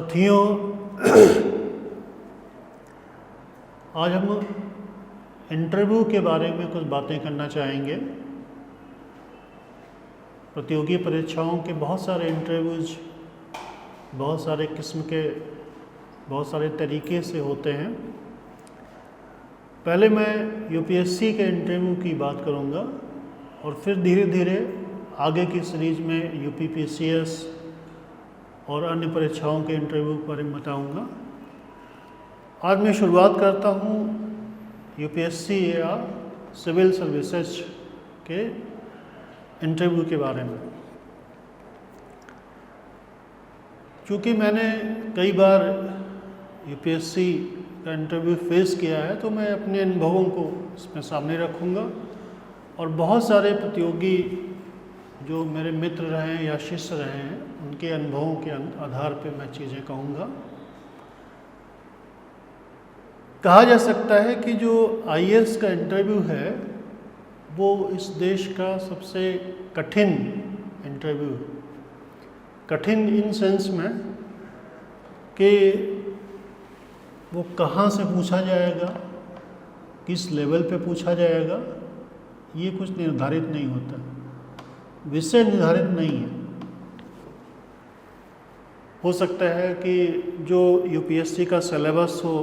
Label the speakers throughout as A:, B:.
A: साथियों, आज हम इंटरव्यू के बारे में कुछ बातें करना चाहेंगे। प्रतियोगी परीक्षाओं के बहुत सारे इंटरव्यूज बहुत सारे किस्म के बहुत सारे तरीके से होते हैं। पहले मैं यूपीएससी के इंटरव्यू की बात करूंगा और फिर धीरे धीरे आगे की सीरीज में यूपीपीसीएस और अन्य परीक्षाओं के इंटरव्यू के बारे में बताऊंगा। आज मैं शुरुआत करता हूं यूपीएससी या सिविल सर्विसेज के इंटरव्यू के बारे में। क्योंकि मैंने कई बार यूपीएससी का इंटरव्यू फेस किया है, तो मैं अपने अनुभवों को इसमें सामने रखूंगा और बहुत सारे प्रतियोगी जो मेरे मित्र रहे हैं या शिष्य रहे हैं, उनके अनुभवों के आधार पर मैं चीज़ें कहूँगा। कहा जा सकता है कि जो आईएएस का इंटरव्यू है वो इस देश का सबसे कठिन इंटरव्यू है। कठिन इन सेंस में कि वो कहाँ से पूछा जाएगा, किस लेवल पे पूछा जाएगा, ये कुछ निर्धारित नहीं होता, विषय निर्धारित नहीं है। हो सकता है कि जो यूपीएससी का सिलेबस हो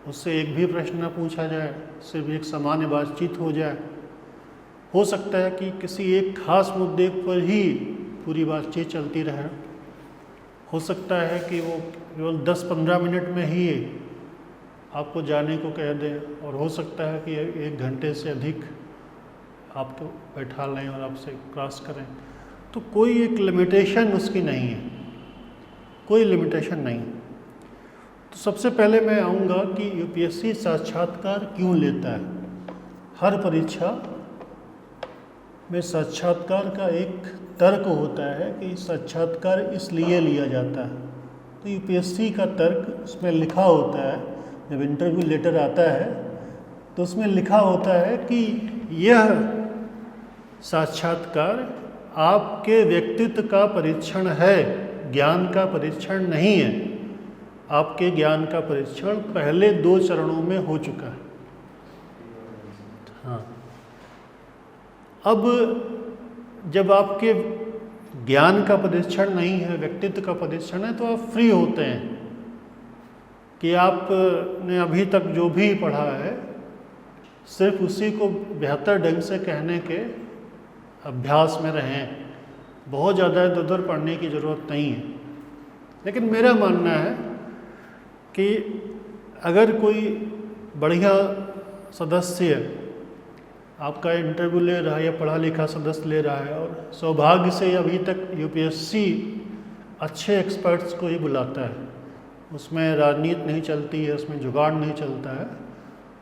A: उससे एक भी प्रश्न न पूछा जाए, सिर्फ एक सामान्य बातचीत हो जाए। हो सकता है कि किसी एक खास मुद्दे पर ही पूरी बातचीत चलती रहे। हो सकता है कि वो केवल 10-15 मिनट में ही आपको जाने को कह दें, और हो सकता है कि 1 घंटे से अधिक आपको बैठा लें और आपसे क्रॉस करें। तो कोई एक लिमिटेशन उसकी नहीं है, कोई लिमिटेशन नहीं। तो सबसे पहले मैं आऊँगा कि यूपीएससी साक्षात्कार क्यों लेता है। हर परीक्षा में साक्षात्कार का एक तर्क होता है कि साक्षात्कार इसलिए लिया जाता है। तो यूपीएससी का तर्क उसमें लिखा होता है, जब इंटरव्यू लेटर आता है तो उसमें लिखा होता है कि यह साक्षात्कार आपके व्यक्तित्व का परीक्षण है, ज्ञान का परीक्षण नहीं है। आपके ज्ञान का परीक्षण पहले 2 चरणों में हो चुका है। हाँ, अब जब आपके ज्ञान का परीक्षण नहीं है, व्यक्तित्व का परीक्षण है, तो आप फ्री होते हैं कि आपने अभी तक जो भी पढ़ा है सिर्फ उसी को बेहतर ढंग से कहने के अभ्यास में रहें। बहुत ज़्यादा इधर-उधर पढ़ने की ज़रूरत नहीं है। लेकिन मेरा मानना है कि अगर कोई बढ़िया सदस्य आपका इंटरव्यू ले रहा है या पढ़ा लिखा सदस्य ले रहा है, और सौभाग्य से अभी तक यूपीएससी अच्छे एक्सपर्ट्स को ही बुलाता है, उसमें राजनीति नहीं चलती है, उसमें जुगाड़ नहीं चलता है,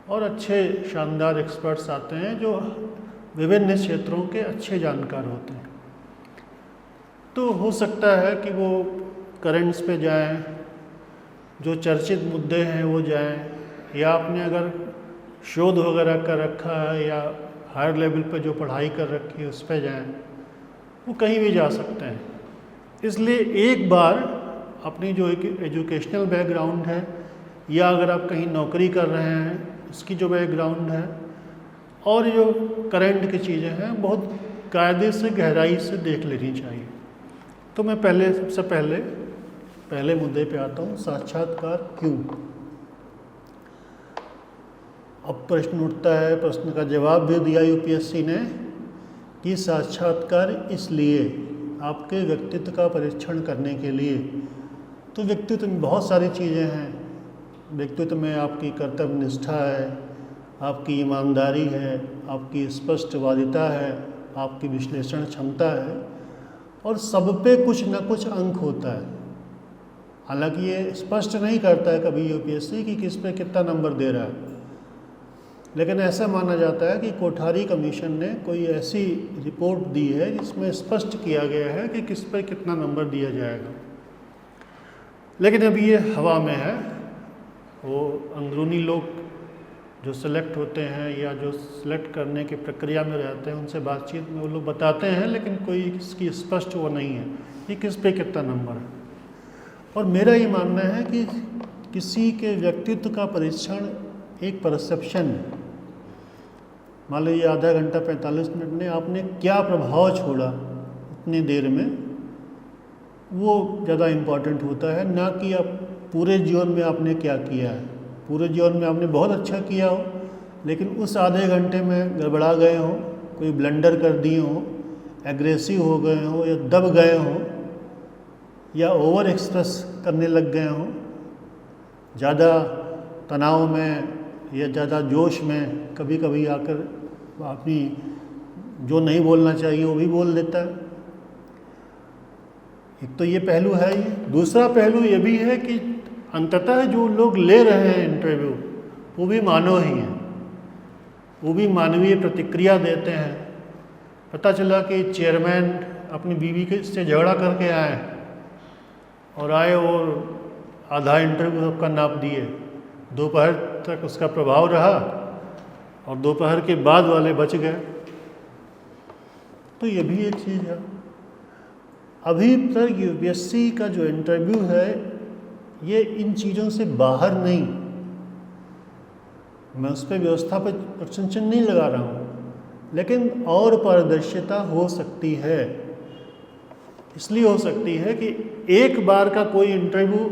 A: और अच्छे शानदार एक्सपर्ट्स आते हैं जो विभिन्न क्षेत्रों के अच्छे जानकार होते हैं। तो हो सकता है कि वो करंट्स पे जाएं, जो चर्चित मुद्दे हैं वो जाएं, या आपने अगर शोध वगैरह कर रखा है या हायर लेवल पे जो पढ़ाई कर रखी है उस पे जाएं। वो कहीं भी जा सकते हैं। इसलिए एक बार अपनी जो एजुकेशनल बैकग्राउंड है, या अगर आप कहीं नौकरी कर रहे हैं उसकी जो बैकग्राउंड है, और जो करंट की चीज़ें हैं, बहुत कायदे से गहराई से देख लेनी चाहिए। तो मैं सबसे पहले मुद्दे पे आता हूँ, साक्षात्कार क्यों। अब प्रश्न उठता है, प्रश्न का जवाब भी दिया यूपीएससी ने कि साक्षात्कार इसलिए, आपके व्यक्तित्व का परीक्षण करने के लिए। तो व्यक्तित्व में बहुत सारी चीज़ें हैं। व्यक्तित्व में आपकी कर्तव्य निष्ठा है, आपकी ईमानदारी है, आपकी स्पष्टवादिता है, आपकी विश्लेषण क्षमता है, और सब पे कुछ न कुछ अंक होता है। हालांकि ये स्पष्ट नहीं करता है कभी यूपीएससी कि किस पे कितना नंबर दे रहा है, लेकिन ऐसा माना जाता है कि कोठारी कमीशन ने कोई ऐसी रिपोर्ट दी है जिसमें स्पष्ट किया गया है कि किस पे कितना नंबर दिया जाएगा। लेकिन अभी ये हवा में है। वो अंदरूनी लोग जो सेलेक्ट होते हैं या जो सेलेक्ट करने की प्रक्रिया में रहते हैं, उनसे बातचीत में वो लोग बताते हैं, लेकिन कोई इसकी स्पष्ट वो नहीं है कि किस पे कितना नंबर है। और मेरा ये मानना है कि किसी के व्यक्तित्व का परीक्षण एक परसेप्शन है। मान लो ये आधा घंटा 45 मिनट में आपने क्या प्रभाव छोड़ा उतनी देर में, वो ज़्यादा इम्पॉर्टेंट होता है, ना कि आप पूरे जीवन में आपने क्या किया है। पूरे जीवन में आपने बहुत अच्छा किया हो, लेकिन उस आधे घंटे में गड़बड़ा गए हो, कोई ब्लंडर कर दिए हो, एग्रेसिव हो गए हो, या दब गए हो, या ओवर एक्सप्रेस करने लग गए हो, ज़्यादा तनाव में या ज़्यादा जोश में कभी कभी आकर अपनी जो नहीं बोलना चाहिए वो भी बोल देता है। एक तो ये पहलू है ही। दूसरा पहलू ये भी है कि अंततः जो लोग ले रहे हैं इंटरव्यू वो भी मानव ही हैं, वो भी मानवीय प्रतिक्रिया देते हैं। पता चला कि चेयरमैन अपनी बीवी के से झगड़ा करके आए और आए और आधा इंटरव्यू सबका नाप दिए, दोपहर तक उसका प्रभाव रहा और दोपहर के बाद वाले बच गए। तो ये भी एक चीज़ है। अभी तक यूपीएससी का जो इंटरव्यू है ये इन चीज़ों से बाहर नहीं, मैं उस पर व्यवस्था पर प्रशंसा नहीं लगा रहा हूँ, लेकिन और पारदर्शिता हो सकती है। इसलिए हो सकती है कि एक बार का कोई इंटरव्यू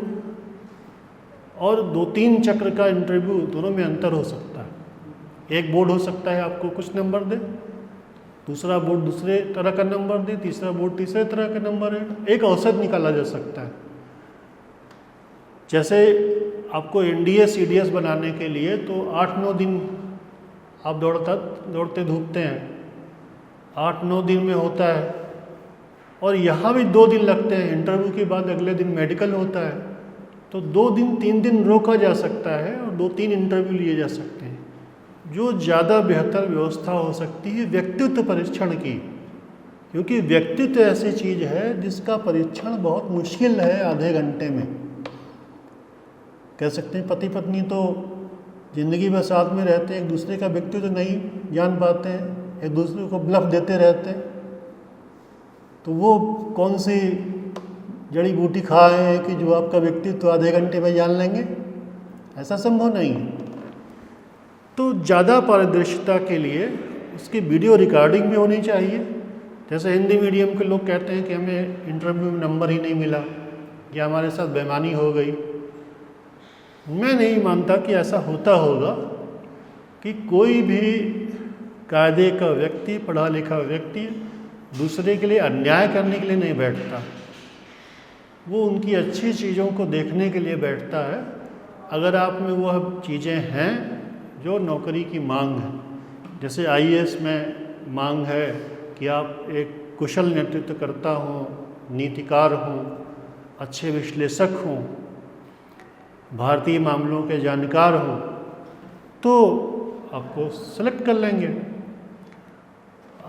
A: और 2-3 चक्र का इंटरव्यू दोनों में अंतर हो सकता है। एक बोर्ड हो सकता है आपको कुछ नंबर दे, दूसरा बोर्ड दूसरे तरह का नंबर दे, तीसरा बोर्ड तीसरे तरह का नंबर है। एक औसत निकाला जा सकता है। जैसे आपको एनडीए सीडीएस बनाने के लिए तो 8-9 दिन आप दौड़ते धूपते हैं, 8-9 दिन में होता है, और यहाँ भी 2 दिन लगते हैं। इंटरव्यू के बाद अगले दिन मेडिकल होता है, तो 2 दिन 3 दिन रोका जा सकता है और 2-3 इंटरव्यू लिए जा सकते हैं। जो ज़्यादा बेहतर व्यवस्था हो सकती है व्यक्तित्व परीक्षण की, क्योंकि व्यक्तित्व ऐसी चीज़ है जिसका परीक्षण बहुत मुश्किल है आधे घंटे में। कह सकते हैं पति पत्नी तो ज़िंदगी भर साथ में रहते हैं, एक दूसरे का व्यक्तित्व नहीं जान पाते हैं, एक दूसरे को ब्लफ देते रहते हैं, तो वो कौन सी जड़ी बूटी खाए हैं कि जो आपका व्यक्तित्व आधे घंटे में जान लेंगे? ऐसा संभव नहीं। तो ज़्यादा पारदर्शिता के लिए उसकी वीडियो रिकॉर्डिंग भी होनी चाहिए। जैसे हिंदी मीडियम के लोग कहते हैं कि हमें इंटरव्यू में नंबर ही नहीं मिला या हमारे साथ बेईमानी हो गई। मैं नहीं मानता कि ऐसा होता होगा कि कोई भी कायदे का व्यक्ति, पढ़ा लिखा व्यक्ति दूसरे के लिए अन्याय करने के लिए नहीं बैठता, वो उनकी अच्छी चीज़ों को देखने के लिए बैठता है। अगर आप में वह चीज़ें हैं जो नौकरी की मांग है, जैसे आईएएस में मांग है कि आप एक कुशल नेतृत्वकर्ता हों, नीतिकार हों, अच्छे विश्लेषक हों, भारतीय मामलों के जानकार हों, तो आपको सेलेक्ट कर लेंगे।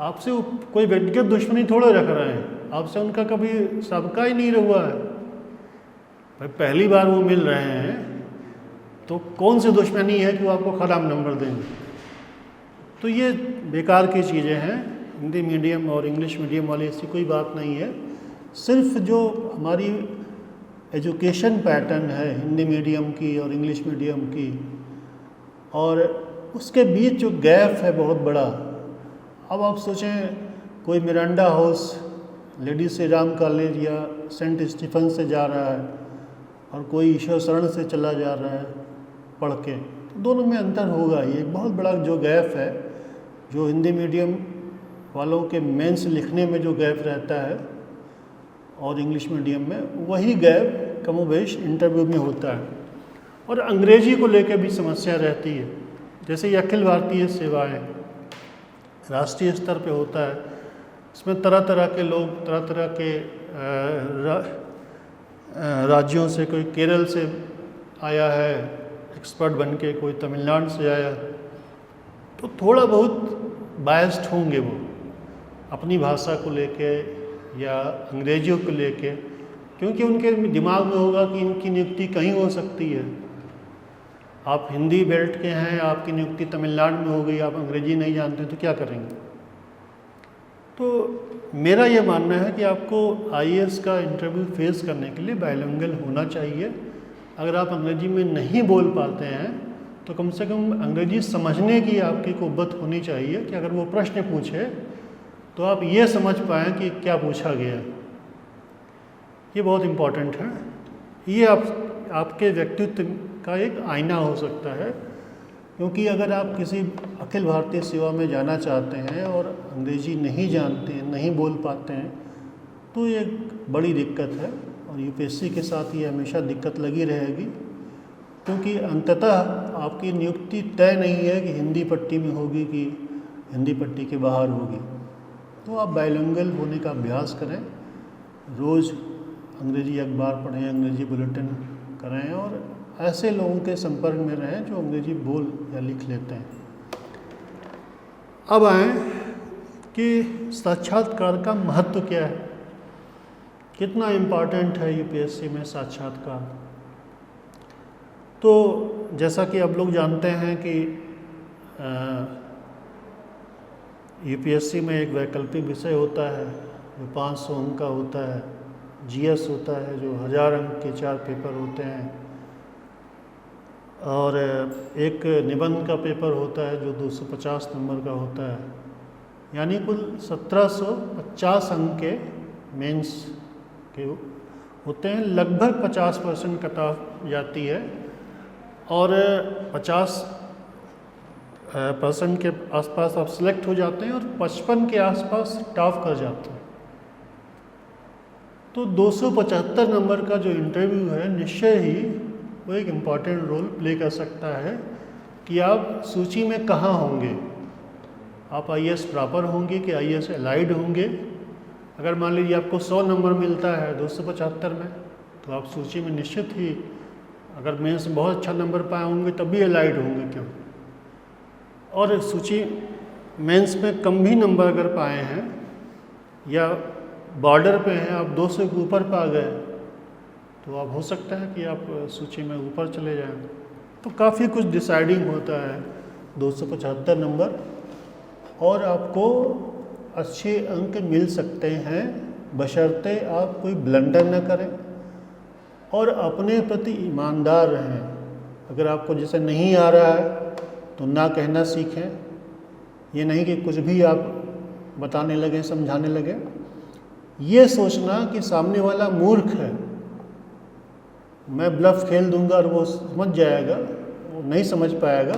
A: आपसे कोई व्यक्तिगत दुश्मनी थोड़े रख रहे हैं, आपसे उनका कभी सबका ही नहीं हुआ है भाई, पहली बार वो मिल रहे हैं तो कौन सी दुश्मनी है कि वो आपको खराब नंबर देंगे। तो ये बेकार की चीज़ें हैं। हिंदी मीडियम और इंग्लिश मीडियम वाली ऐसी कोई बात नहीं है। सिर्फ जो हमारी एजुकेशन पैटर्न है हिंदी मीडियम की और इंग्लिश मीडियम की, और उसके बीच जो गैप है बहुत बड़ा। अब आप सोचें कोई Miranda house, lady Shri Ram college या सेंट स्टीफन से जा रहा है और कोई ईश्वर शरण से चला जा रहा है पढ़ के, तो दोनों में अंतर होगा। ये एक बहुत बड़ा जो गैप है, जो हिंदी मीडियम वालों के मेंस लिखने में जो गैप रहता है और इंग्लिश मीडियम में, वही गैप कमोबेश इंटरव्यू में होता है। और अंग्रेजी को लेकर भी समस्या रहती है। जैसे ये अखिल भारतीय सेवाएं राष्ट्रीय स्तर पे होता है, इसमें तरह तरह के लोग, तरह तरह के राज्यों से, कोई केरल से आया है एक्सपर्ट बन के, कोई तमिलनाडु से आया, तो थोड़ा बहुत बायस्ड होंगे वो अपनी भाषा को लेके या अंग्रेजियों को लेके, क्योंकि उनके दिमाग में होगा कि इनकी नियुक्ति कहीं हो सकती है। आप हिंदी बेल्ट के हैं, आपकी नियुक्ति तमिलनाडु में हो गई, आप अंग्रेजी नहीं जानते तो क्या करेंगे। तो मेरा ये मानना है कि आपको आईएएस का इंटरव्यू फेस करने के लिए बाइलिंगुअल होना चाहिए। अगर आप अंग्रेजी में नहीं बोल पाते हैं तो कम से कम अंग्रेजी समझने की आपकी कुव्वत होनी चाहिए कि अगर वो प्रश्न पूछे तो आप ये समझ पाएँ कि क्या पूछा गया। ये बहुत इम्पॉर्टेंट है। ये आपके व्यक्तित्व का एक आईना हो सकता है, क्योंकि अगर आप किसी अखिल भारतीय सेवा में जाना चाहते हैं और अंग्रेजी नहीं जानते हैं, नहीं बोल पाते हैं, तो ये एक बड़ी दिक्कत है। और यूपीएससी के साथ ये हमेशा दिक्कत लगी रहेगी, क्योंकि अंततः आपकी नियुक्ति तय नहीं है कि हिंदी पट्टी में होगी कि हिंदी पट्टी के बाहर होगी। तो आप बाइलिंगुअल होने का अभ्यास करें, रोज़ अंग्रेजी अखबार पढ़ें, अंग्रेजी बुलेटिन करें और ऐसे लोगों के संपर्क में रहें जो अंग्रेजी बोल या लिख लेते हैं। अब आएँ कि साक्षात्कार का महत्व क्या है, कितना इम्पॉर्टेंट है यूपीएससी में साक्षात्कार। तो जैसा कि आप लोग जानते हैं कि यूपीएससी में एक वैकल्पिक विषय होता है जो 500 अंक का होता है, जीएस होता है जो 1000 अंक के 4 पेपर होते हैं, और एक निबंध का पेपर होता है जो 250 नंबर का होता है। यानी कुल 1750 अंक के मेंस के होते हैं। लगभग 50% कट ऑफ जाती है और 50% के आसपास आप सिलेक्ट हो जाते हैं और 55 के आसपास टॉप कर जाते हैं। तो 275 नंबर का जो इंटरव्यू है, निश्चय ही वो एक इम्पॉर्टेंट रोल प्ले कर सकता है कि आप सूची में कहाँ होंगे। आप आईएएस प्रॉपर होंगे कि आईएएस एलाइड होंगे। अगर मान लीजिए आपको 100 नंबर मिलता है 275 में, तो आप सूची में निश्चित ही, अगर मेंस में बहुत अच्छा नंबर पाए होंगे तब भी एलाइड होंगे। क्यों? और सूची मेंस में कम भी नंबर अगर पाए हैं या बॉर्डर पे हैं, आप 200 के ऊपर पा गए, तो आप हो सकता है कि आप सूची में ऊपर चले जाएं। तो काफ़ी कुछ डिसाइडिंग होता है 275 नंबर, और आपको अच्छे अंक मिल सकते हैं बशर्ते आप कोई ब्लंडर न करें और अपने प्रति ईमानदार रहें। अगर आपको जैसे नहीं आ रहा है तो ना कहना सीखें। ये नहीं कि कुछ भी आप बताने लगे, समझाने लगे। ये सोचना कि सामने वाला मूर्ख है, मैं ब्लफ खेल दूंगा और वो समझ जाएगा, वो नहीं समझ पाएगा,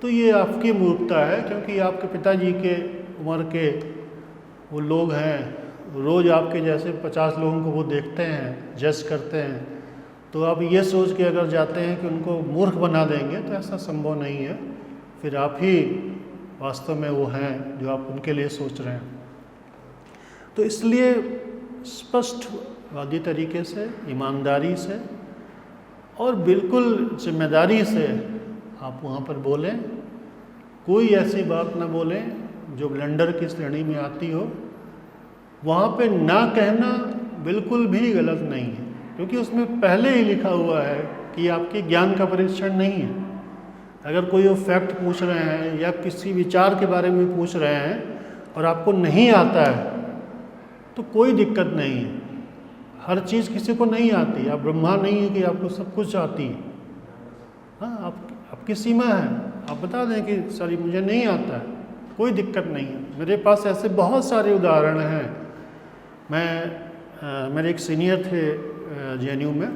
A: तो ये आपकी मूर्खता है। क्योंकि आपके पिताजी के उम्र के वो लोग हैं, रोज़ आपके जैसे 50 लोगों को वो देखते हैं, जज करते हैं। तो आप ये सोच के अगर जाते हैं कि उनको मूर्ख बना देंगे, तो ऐसा संभव नहीं है। फिर आप ही वास्तव में वो हैं जो आप उनके लिए सोच रहे हैं। तो इसलिए स्पष्टवादी तरीके से, ईमानदारी से और बिल्कुल जिम्मेदारी से आप वहाँ पर बोलें। कोई ऐसी बात ना बोलें जो ब्लंडर की श्रेणी में आती हो। वहाँ पे ना कहना बिल्कुल भी गलत नहीं है, क्योंकि उसमें पहले ही लिखा हुआ है कि आपके ज्ञान का परीक्षण नहीं है। अगर कोई वो फैक्ट पूछ रहे हैं या किसी विचार के बारे में पूछ रहे हैं और आपको नहीं आता है, तो कोई दिक्कत नहीं है। हर चीज़ किसी को नहीं आती। आप ब्रह्मा नहीं है कि आपको सब कुछ आती है। हाँ, आपकी सीमा है। आप बता दें कि सर मुझे नहीं आता है, कोई दिक्कत नहीं है। मेरे पास ऐसे बहुत सारे उदाहरण हैं। मेरे एक सीनियर थे जेएनयू में,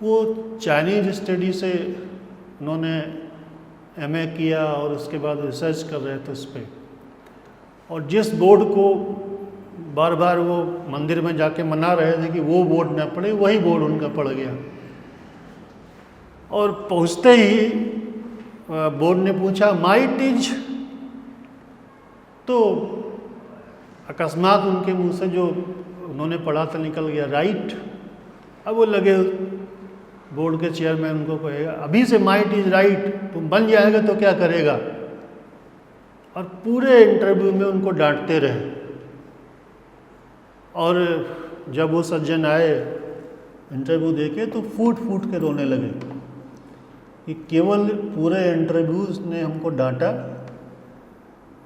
A: वो चाइनीज स्टडी से उन्होंने एमए किया और उसके बाद रिसर्च कर रहे थे उस पर। और जिस बोर्ड को बार बार वो मंदिर में जाके मना रहे थे कि वो बोर्ड ना पढ़े, वही बोर्ड उनका पड़ गया। और पहुँचते ही बोर्ड ने पूछा माइट इज, तो अकस्मात उनके मुंह से जो उन्होंने पढ़ा था निकल गया राइट। अब वो लगे बोर्ड के चेयरमैन उनको कहेगा अभी से माइट इज राइट, तुम बन जाएगा तो क्या करेगा। और पूरे इंटरव्यू में उनको डांटते रहे। और जब वो सज्जन आए इंटरव्यू देके तो फूट फूट के रोने लगे कि केवल पूरे इंटरव्यूज ने हमको डांटा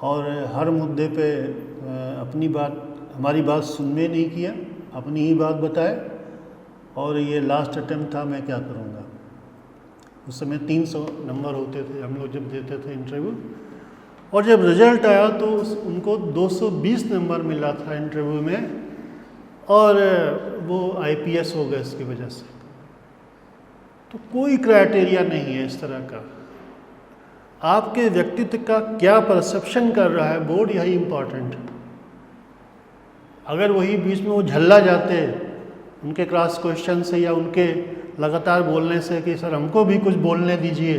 A: और हर मुद्दे पे हमारी बात सुनने नहीं किया, अपनी ही बात बताए। और ये लास्ट अटेम्प्ट था, मैं क्या करूँगा। उस समय 300 नंबर होते थे हम लोग जब देते थे इंटरव्यू, और जब रिजल्ट आया तो उनको 220 नंबर मिला था इंटरव्यू में, और वो IPS हो गए इसकी वजह से। तो कोई क्राइटेरिया नहीं है इस तरह का। आपके व्यक्तित्व का क्या परसेप्शन कर रहा है बोर्ड, यही इम्पॉर्टेंट है। अगर वही बीच में वो झल्ला जाते उनके क्रॉस क्वेश्चन से या उनके लगातार बोलने से कि सर हमको भी कुछ बोलने दीजिए,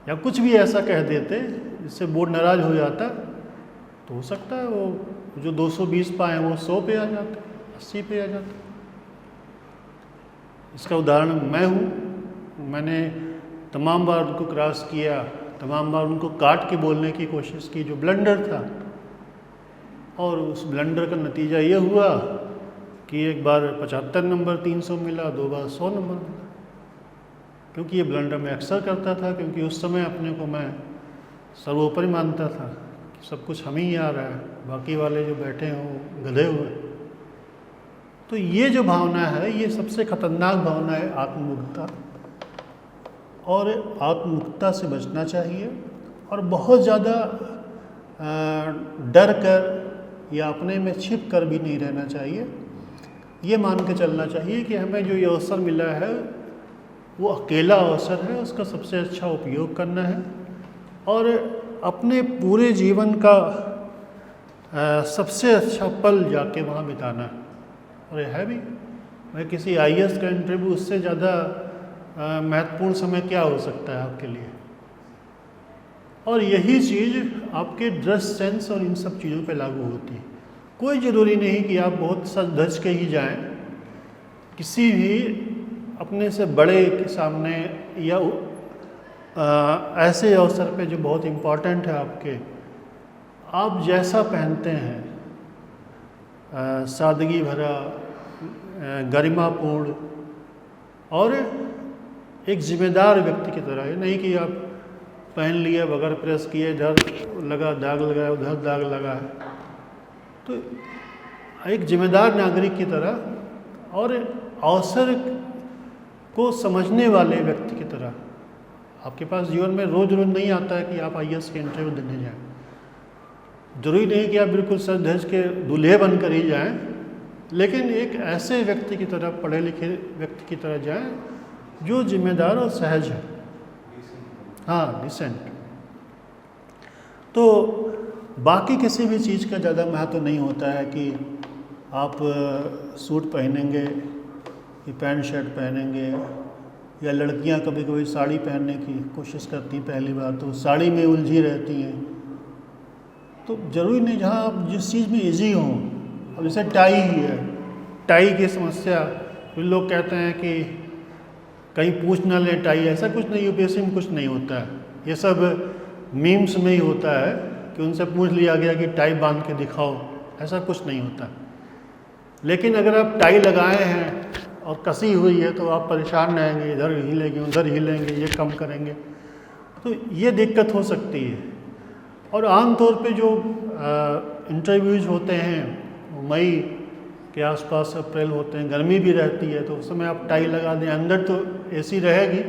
A: या कुछ भी ऐसा कह देते जिससे बोर्ड नाराज़ हो जाता, तो हो सकता है वो जो 220 पाए वो 100 पे आ जाते, 80 पे आ जाते। इसका उदाहरण मैं हूँ। मैंने तमाम बार उनको क्रॉस किया, तमाम बार उनको काट के बोलने की कोशिश की जो ब्लंडर था, और उस ब्लंडर का नतीजा ये हुआ कि एक बार 75 नंबर 300 मिला, 2 बार 100 नंबर मिला। क्योंकि ये ब्लंडर मैं अक्सर करता था, क्योंकि उस समय अपने को मैं सर्वोपरि मानता था कि सब कुछ हम ही आ रहा है, बाकी वाले जो बैठे हैं वो गधे हुए। तो ये जो भावना है, ये सबसे खतरनाक भावना है, आत्ममुक्तता। और आत्ममुक्तता से बचना चाहिए, और बहुत ज़्यादा डर कर या अपने में छिप कर भी नहीं रहना चाहिए। ये मान के चलना चाहिए कि हमें जो ये अवसर मिला है वो अकेला अवसर है, उसका सबसे अच्छा उपयोग करना है, और अपने पूरे जीवन का सबसे अच्छा पल जाके वहाँ बिताना है। और यह है भी, मैं किसी IAS का इंटरव्यू, उससे ज़्यादा महत्वपूर्ण समय क्या हो सकता है आपके लिए। और यही चीज़ आपके ड्रेस सेंस और इन सब चीज़ों पे लागू होती है। कोई ज़रूरी नहीं कि आप बहुत सज धज के ही जाएं। किसी भी अपने से बड़े के सामने या ऐसे अवसर पे जो बहुत इम्पॉर्टेंट है आपके, आप जैसा पहनते हैं, सादगी भरा, गरिमापूर्ण और एक जिम्मेदार व्यक्ति की तरह है। नहीं कि आप पहन लिया बगैर प्रेस किए, इधर लगा दाग लगाया, उधर दाग लगा है। तो एक जिम्मेदार नागरिक की तरह और अवसर को समझने वाले व्यक्ति की तरह। आपके पास जीवन में रोज रोज नहीं आता है कि आप IAS के इंटरव्यू देने जाएं। जरूरी नहीं कि आप बिल्कुल सज धज के दूल्हे बनकर ही जाएं, लेकिन एक ऐसे व्यक्ति की तरह, पढ़े लिखे व्यक्ति की तरह जाएं जो जिम्मेदार और सहज है। हाँ, डिसेंट। तो बाकी किसी भी चीज़ का ज़्यादा महत्व नहीं होता है कि आप सूट पहनेंगे कि पैंट शर्ट पहनेंगे, या लड़कियां कभी कभी साड़ी पहनने की कोशिश करती हैं, पहली बार तो साड़ी में उलझी रहती हैं। तो ज़रूरी नहीं, जहाँ आप जिस चीज़ में इजी हों। अब जैसे टाई ही है, टाई की समस्या, कुछ लोग कहते हैं कि कहीं पूछ ना लें टाई, ऐसा कुछ नहीं, UPSC में कुछ नहीं होता है। ये सब मीम्स में ही होता है कि उनसे पूछ लिया गया कि टाई बांध के दिखाओ, ऐसा कुछ नहीं होता। लेकिन अगर आप टाई लगाए हैं और कसी हुई है तो आप परेशान रहेंगे, इधर हिलेंगे उधर हिलेंगे, ये कम करेंगे, तो ये दिक्कत हो सकती है। और आमतौर पे जो इंटरव्यूज होते हैं मई के आसपास, अप्रैल होते हैं, गर्मी भी रहती है, तो उस समय आप टाई लगा दें। अंदर तो AC रहेगी,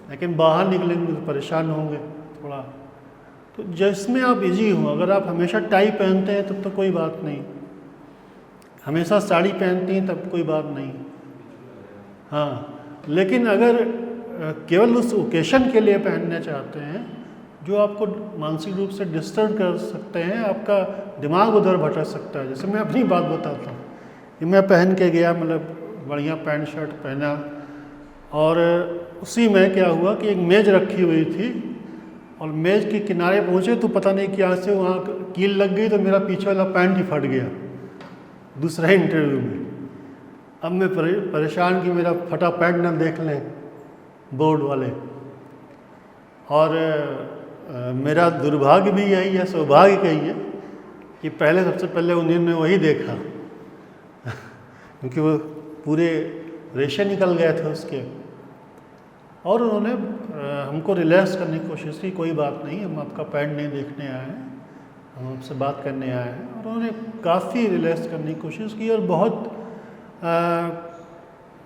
A: लेकिन बाहर निकलेंगे तो परेशान होंगे थोड़ा। तो जिसमें आप इजी हो, अगर आप हमेशा टाई पहनते हैं तब तो कोई बात नहीं, हमेशा साड़ी पहनती हैं तब कोई बात नहीं। हाँ, लेकिन अगर केवल उस ओकेशन के लिए पहनना चाहते हैं जो आपको मानसिक रूप से डिस्टर्ब कर सकते हैं, आपका दिमाग उधर भटक सकता है। जैसे मैं अपनी बात बताता हूँ कि मैं पहन के गया, मतलब बढ़िया पैंट शर्ट पहना, और उसी में क्या हुआ कि एक मेज़ रखी हुई थी और मेज़ के किनारे पहुँचे तो पता नहीं क्या से वहाँ कील लग गई, तो मेरा पीछे वाला पैंट ही फट गया दूसरे इंटरव्यू में। अब मैं परेशान कि मेरा फटा पैंट ना देख लें बोर्ड वाले। और मेरा दुर्भाग्य भी यही है, सौभाग्य कही है कि पहले सबसे पहले उन्होंने वही देखा क्योंकि वो पूरे रेशे निकल गए थे उसके। और उन्होंने हमको रिलैक्स करने की कोशिश की, कोई बात नहीं, हम आपका पैंट नहीं देखने आए हैं, हम आपसे बात करने आए हैं। और उन्होंने काफ़ी रिलैक्स करने की कोशिश की और बहुत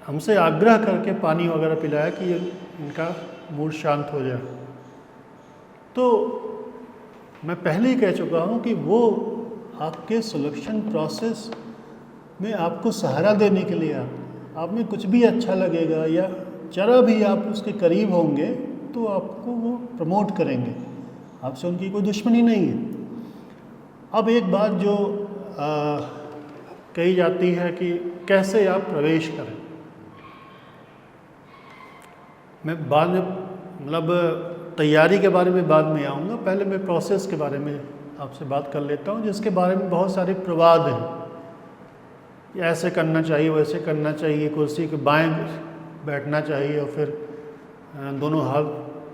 A: हमसे आग्रह करके पानी वगैरह पिलाया कि इनका मूड शांत हो जाए। तो मैं पहले ही कह चुका हूँ कि वो आपके सिलेक्शन प्रोसेस में आपको सहारा देने के लिए आप में कुछ भी अच्छा लगेगा या जरा भी आप उसके करीब होंगे तो आपको वो प्रमोट करेंगे, आपसे उनकी कोई दुश्मनी नहीं है। अब एक बात जो कही जाती है कि कैसे आप प्रवेश करें, मैं बाद में मतलब तैयारी के बारे में बाद में आऊँगा, पहले मैं प्रोसेस के बारे में आपसे बात कर लेता हूँ, जिसके बारे में बहुत सारे प्रवाद हैं। ऐसे करना चाहिए, वैसे करना चाहिए, कुर्सी के बाएं बैठना चाहिए और फिर दोनों हाथ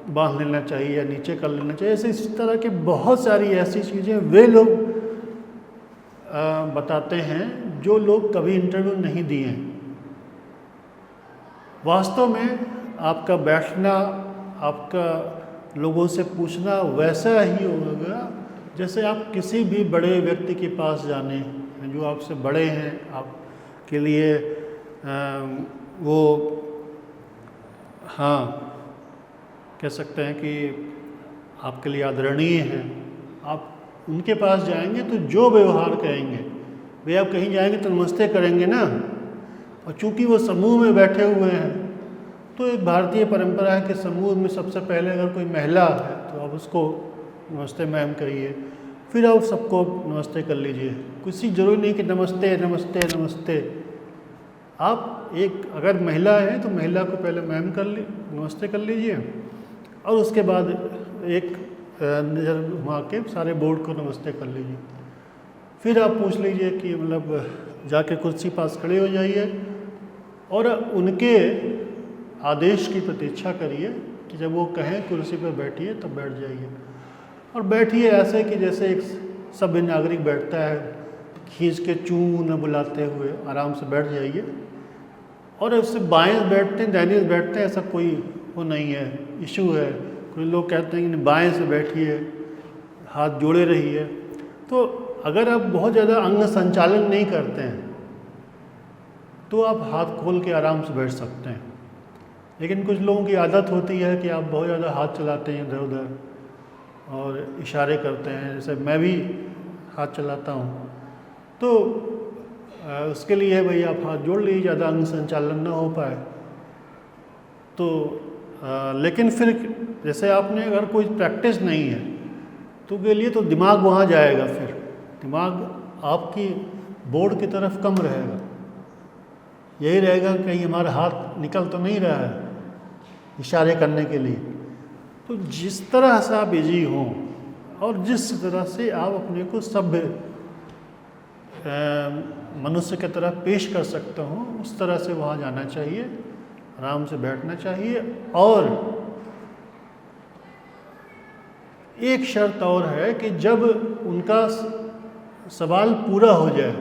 A: बांध लेना चाहिए या नीचे कर लेना चाहिए। ऐसे इस तरह के बहुत सारी ऐसी चीज़ें वे लोग बताते हैं जो लोग कभी इंटरव्यू नहीं दिए हैं। वास्तव में आपका बैठना, आपका लोगों से पूछना वैसा ही होगा जैसे आप किसी भी बड़े व्यक्ति के पास जाने, जो आपसे बड़े हैं, आपके लिए वो हाँ कह सकते हैं कि आपके लिए आदरणीय हैं, आप उनके पास जाएंगे तो जो व्यवहार कहेंगे, वे आप कहीं जाएंगे तो नमस्ते करेंगे ना। और चूंकि वो समूह में बैठे हुए हैं तो एक भारतीय परंपरा है कि समूह में सबसे पहले अगर कोई महिला है तो आप उसको नमस्ते मैम करिए, फिर आप सबको नमस्ते कर लीजिए। किसी जरूरी नहीं कि नमस्ते नमस्ते नमस्ते। आप एक अगर महिला है तो महिला को पहले मैम नमस्ते कर लीजिए और उसके बाद एक नज़र घुमा के सारे बोर्ड को नमस्ते कर लीजिए। फिर आप पूछ लीजिए कि मतलब जाके कुर्सी पास खड़े हो जाइए और उनके आदेश की प्रतीक्षा करिए कि जब वो कहें कुर्सी पर बैठिए तब बैठ जाइए। और बैठिए ऐसे कि जैसे एक सभ्य नागरिक बैठता है, खींच के चू न बुलाते हुए आराम से बैठ जाइए। और उससे बाएं बैठते हैं दाहिने से बैठते हैं ऐसा कोई वो नहीं है, इशू है। कोई लोग कहते हैं कि बाएं से बैठिए, हाथ जोड़े रहिए। तो अगर आप बहुत ज़्यादा अंग संचालन नहीं करते हैं तो आप हाथ खोल के आराम से बैठ सकते हैं। लेकिन कुछ लोगों की आदत होती है कि आप बहुत ज़्यादा हाथ चलाते हैं इधर उधर और इशारे करते हैं, जैसे मैं भी हाथ चलाता हूँ। तो उसके लिए भाई आप हाथ जोड़ लीजिए, ज़्यादा अंग संचालन ना हो पाए तो। लेकिन फिर जैसे आपने अगर कोई प्रैक्टिस नहीं है तो के लिए तो दिमाग वहाँ जाएगा, फिर दिमाग आपकी बोर्ड की तरफ कम रहेगा, यही रहेगा कहीं हमारा हाथ निकल तो नहीं रहा है इशारे करने के लिए। तो जिस तरह से आप बिजी हों और जिस तरह से आप अपने को सभ्य मनुष्य की तरह पेश कर सकते हो उस तरह से वहाँ जाना चाहिए, आराम से बैठना चाहिए। और एक शर्त और है कि जब उनका सवाल पूरा हो जाए,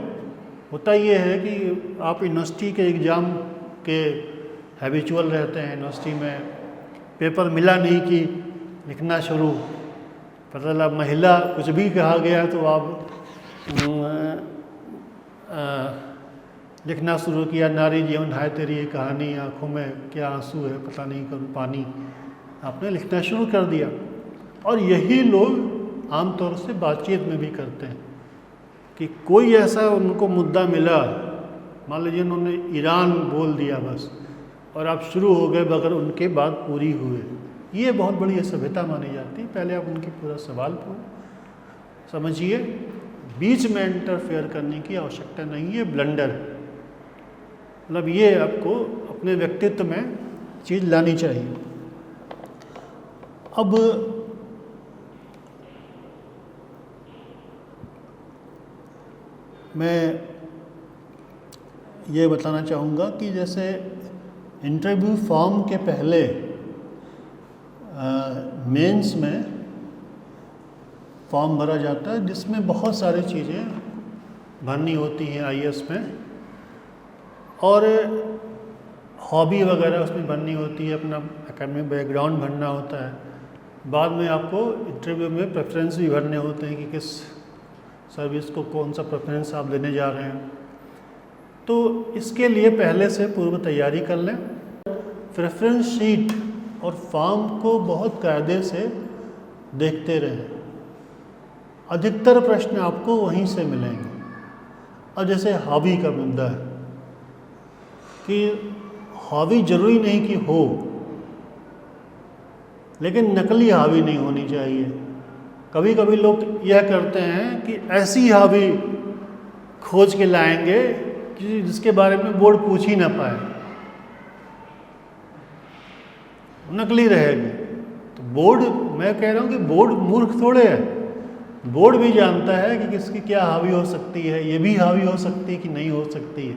A: होता ये है कि आप यूनिवर्सिटी के एग्ज़ाम के हैबिचुअल रहते हैं, यूनिवर्सिटी में पेपर मिला नहीं कि लिखना शुरू, पता चला महिला कुछ भी कहा गया तो आप लिखना शुरू किया, नारी जीवन है तेरी ये कहानी, आँखों में क्या आंसू है पता नहीं करूँ पानी, आपने लिखना शुरू कर दिया। और यही लोग आमतौर से बातचीत में भी करते हैं कि कोई ऐसा उनको मुद्दा मिला, मान लीजिए उन्होंने ईरान बोल दिया बस और आप शुरू हो गए बगैर उनके बात पूरी हुए, ये बहुत बड़ी असभ्यता मानी जाती है। पहले आप उनकी पूरा सवाल समझिए, बीच में इंटरफेयर करने की आवश्यकता नहीं है, ब्लंडर है। मतलब ये आपको अपने व्यक्तित्व में चीज़ लानी चाहिए। अब मैं ये बताना चाहूँगा कि जैसे इंटरव्यू फॉर्म के पहले मेंस में फॉर्म भरा जाता है जिसमें बहुत सारी चीज़ें भरनी होती हैं आईएएस में, और हॉबी वगैरह उसमें भरनी होती है, अपना एकेडमिक बैकग्राउंड भरना होता है। बाद में आपको इंटरव्यू में प्रेफरेंस भी भरने होते हैं कि किस सर्विस को कौन सा प्रेफरेंस आप देने जा रहे हैं। तो इसके लिए पहले से पूर्व तैयारी कर लें। प्रेफरेंस शीट और फॉर्म को बहुत कायदे से देखते रहें। अधिकतर प्रश्न आपको वहीं से मिलेंगे। और जैसे हॉबी का मुद्दा है कि हॉबी जरूरी नहीं कि हो, लेकिन नकली हॉबी नहीं होनी चाहिए। कभी कभी लोग यह करते हैं कि ऐसी हॉबी खोज के लाएंगे कि जिसके बारे में बोर्ड पूछ ही ना पाए, नकली रहेगी। तो बोर्ड, मैं कह रहा हूँ कि बोर्ड मूर्ख थोड़े है। बोर्ड भी जानता है कि किसकी क्या हावी हो सकती है, ये भी हावी हो सकती है कि नहीं हो सकती है।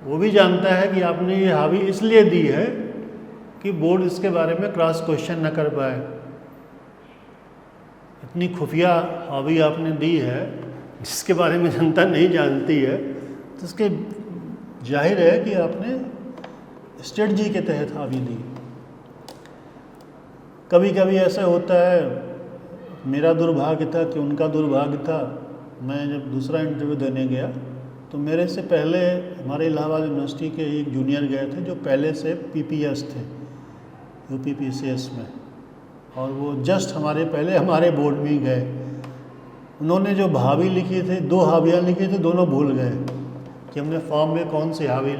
A: वो भी जानता है कि आपने ये हावी इसलिए दी है कि बोर्ड इसके बारे में क्रॉस क्वेश्चन न कर पाए। इतनी खुफिया हावी आपने दी है जिसके बारे में जनता नहीं जानती है, तो इसके जाहिर है कि आपने स्ट्रेटजी के तहत हावी दी। कभी कभी ऐसा होता है, मेरा दुर्भाग्य था कि उनका दुर्भाग्य था, मैं जब दूसरा इंटरव्यू देने गया तो मेरे से पहले हमारे इलाहाबाद यूनिवर्सिटी के एक जूनियर गए थे जो पहले से पीपीएस थे यूपीपीसीएस में, और वो जस्ट हमारे बोर्ड में ही गए। उन्होंने जो हावी लिखी थी, 2 हावियाँ लिखी थी, दोनों भूल गए कि हमने फॉर्म में कौन सी हावी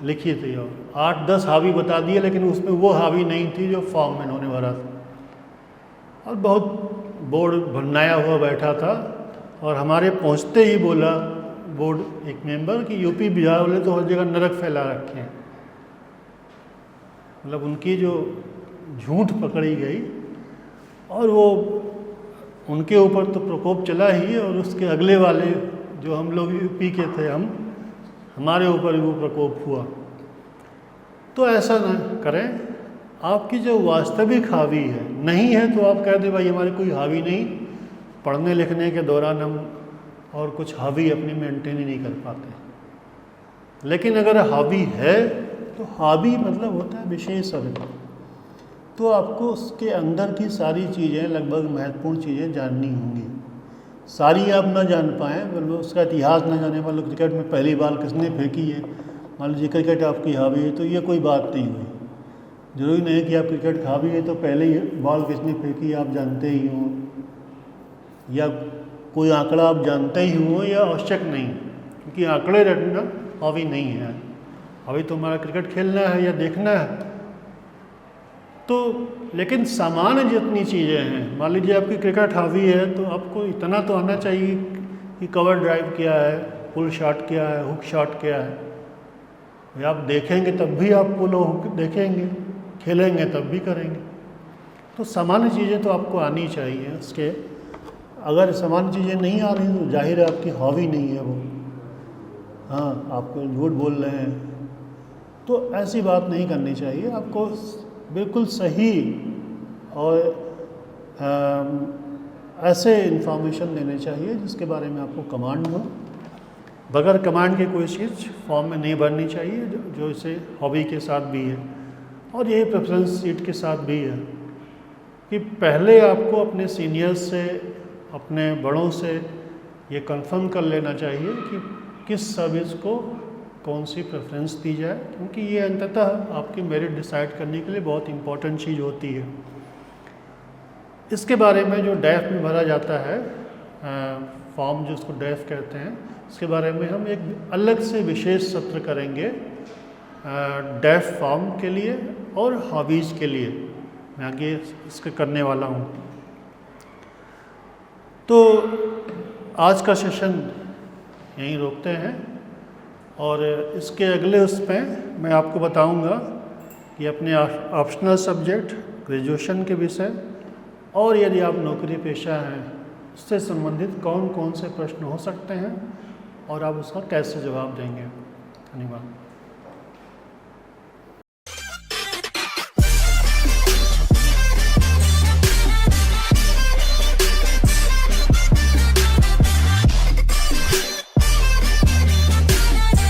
A: लिखी थी, और 8-10 हावी बता दिए, लेकिन उसमें वो हावी नहीं थी जो फॉर्म में उन्होंने भरा था। और बहुत बोर्ड भरनाया हुआ बैठा था, और हमारे पहुंचते ही बोला बोर्ड एक मेंबर कि यूपी बिहार वाले तो हर जगह नरक फैला रखे हैं। मतलब उनकी जो झूठ पकड़ी गई, और वो उनके ऊपर तो प्रकोप चला ही, और उसके अगले वाले जो हम लोग यूपी के थे, हमारे ऊपर वो प्रकोप हुआ। तो ऐसा ना करें। आपकी जो वास्तविक हावी है नहीं है तो आप कह दें भाई हमारी कोई हावी नहीं, पढ़ने लिखने के दौरान हम और कुछ हावी अपनी मेंटेन ही नहीं कर पाते। लेकिन अगर हावी है तो हावी मतलब होता है विशेष अभिप्राय, तो आपको उसके अंदर की सारी चीज़ें, लगभग महत्वपूर्ण चीज़ें जाननी होंगी। सारी आप ना जान पाएँ, मतलब उसका इतिहास ना जाने, मान लो क्रिकेट में पहली बाल किसने फेंकी है, मान लीजिए क्रिकेट आपकी हावी है, तो ये कोई बात नहीं हुई। जरूरी नहीं कि आप क्रिकेट हावी है तो पहले ही बॉल किसने फेंकी आप जानते ही हों, या कोई आंकड़ा आप जानते ही हो, या आवश्यक नहीं, क्योंकि आंकड़े रटना हावी नहीं है। अभी तो हमारा क्रिकेट खेलना है या देखना है। तो लेकिन सामान्य जितनी चीज़ें हैं, मान लीजिए आपकी क्रिकेट हावी है तो आपको इतना तो आना चाहिए कि कवर ड्राइव क्या है, पुल शॉट क्या है, हुक शॉट क्या है। आप देखेंगे तब भी आप पुल हुक देखेंगे, खेलेंगे तब भी करेंगे। तो सामान्य चीज़ें तो आपको आनी चाहिए। उसके अगर सामान्य चीज़ें नहीं आ रही तो जाहिर है आपकी हॉबी नहीं है वो। हाँ, आप झूठ बोल रहे हैं, तो ऐसी बात नहीं करनी चाहिए। आपको बिल्कुल सही और ऐसे इन्फॉर्मेशन देने चाहिए जिसके बारे में आपको कमांड हो। बगैर कमांड की कोई चीज़ फॉर्म में नहीं भरनी चाहिए, जो इसे हॉबी के साथ भी है, और यही प्रेफरेंस सीट के साथ भी है कि पहले आपको अपने सीनियर्स से, अपने बड़ों से ये कंफर्म कर लेना चाहिए कि किस सर्विस को कौन सी प्रेफरेंस दी जाए, क्योंकि ये अंततः आपकी मेरिट डिसाइड करने के लिए बहुत इम्पोर्टेंट चीज़ होती है। इसके बारे में जो डैफ में भरा जाता है फॉर्म, जो उसको डैफ कहते हैं, इसके बारे में हम एक अलग से विशेष सत्र करेंगे डैफ फॉर्म के लिए और हॉबीज़ के लिए। मैं आगे इसके करने वाला हूँ। तो आज का सेशन यहीं रोकते हैं, और इसके अगले उस पर मैं आपको बताऊंगा कि अपने ऑप्शनल सब्जेक्ट, ग्रेजुएशन के विषय, और यदि आप नौकरी पेशा हैं उससे संबंधित कौन कौन से प्रश्न हो सकते हैं और आप उसका कैसे जवाब देंगे। धन्यवाद।